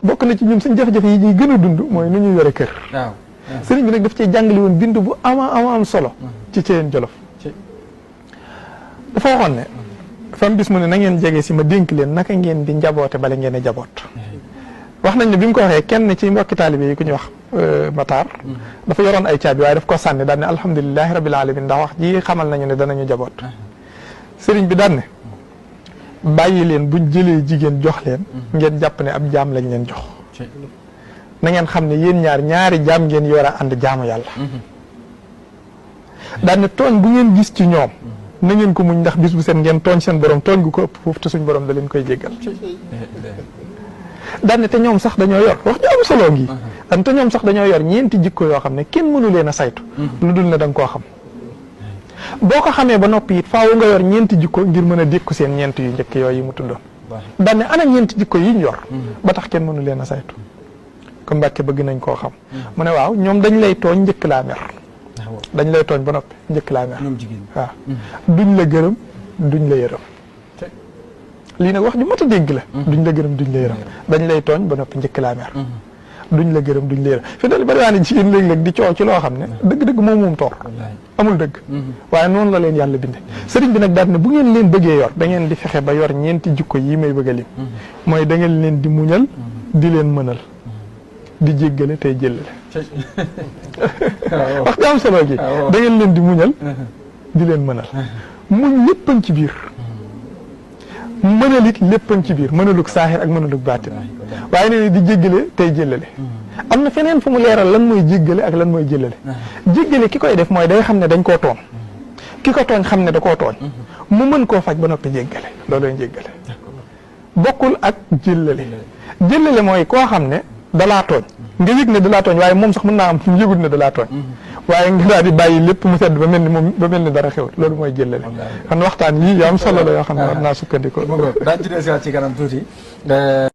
bokk na ci ñun suñ jafe-jafe yi ñuy gën a dund mooy nu ñuy yore kër. waaw sëriñ bi nag daf cee jàngale woon bind bu am solo. ci Ceyeen Jolof. dafa waxoon ne. fam bis mu ne na ngeen jege si ma dénk leen naka ngeen di njaboote bala ngeen a jaboot. wax nañ ne bi mu ko waxee kenn ci mbokki taalibe yi ku ñuy wax Matar. dafa yoroon ay caabi waaye daf ko sànni daan ne alhamdulilahi rabil alamin ndax wax ji xamal nañu ne danañu jaboot. sëriñ bi daan ne bàyyi leen buñ jëlee jigéen jox leen. ngeen jàpp ne ab jaam lañ leen jox. na ngeen xam ne yéen ñaari jaam ngeen yor a ànd jaamu yàlla. daan ne tooñ bu ngeen gis ci ñoom. na ngeen ko muñ ndax bis bu seen ngeen tooñ seen borom tooñ gu ko ëpp foofu te suñ borom da leen koy jéggal. daan ne te ñoom sax dañoo yor wax ju am solo ngi. daan te ñoom sax dañoo yor ñeenti jikko yoo xam ne kenn mënu leen a saytu. lu dul ne da nga koo xam. boo ko xamee ba noppi it faaw nga yor ñeenti jikko ngir mën a dékku seen ñeent yu njëkk yooyu mu tuddoon. daan ne ana ñeenti jikko yi ñu yor. ba tax kenn mënu leen a saytu. comme Mbàkke bëgg nañ koo xam. mu ne waaw ñoom dañ lay tooñ njëkk laa mer. dañ lay tooñ ba noppi njëkk laa mer. waaw duñ la gërëm duñ la yërëm. lii nag wax ju mat a dégg la. duñ la gërëm duñ la yërëm dañ lay tooñ ba noppi njëkk laa mer. duñ la gërëm duñ la yërëm fi dal bari waa ne jigéen léeg-léeg di coow ci loo xam ne dëgg-dëgg moom toor amul dëgg waaye noonu la leen yàlla binde sëriñ bi nag daal ne bu ngeen leen bëggee yor da ngeen di fexe ba yor ñeenti jikko yi may bëgg a lim mooy da ngeen leen di muñal di leen mënal di jéggale tey jëllale wax nga am solo gi da ngeen leen di muñal di leen mënal muñ léppam ci biir mënalit léppam ci biir mënaluk saaxir ak mënaluk baatin waaye nee di jéggale tey jëllale am na feneen fu mu leeral lan mooy jéggale ak lan mooy jëllale jéggale ki koy def mooy day xam ne dañ koo tooñ ki ko tooñ xam ne da koo tooñ mu mën koo faj ba noppi jéggale loolooy jéggale bokkul ak jëllale mooy koo xam ne dalaa tooñ nga yëg ne dalaa tooñ waaye moom sax mën naa am fu mu yëgul ne dalaa tooñ waaye nga daal di bàyyi lépp mu sedd ba mel ni moom ba mel ni dara xewut loolu mooy jëllale xam waxtaan yii yu am solo la yoo xam ne war naa sukkandikoo daa ci des ci kanam tuuti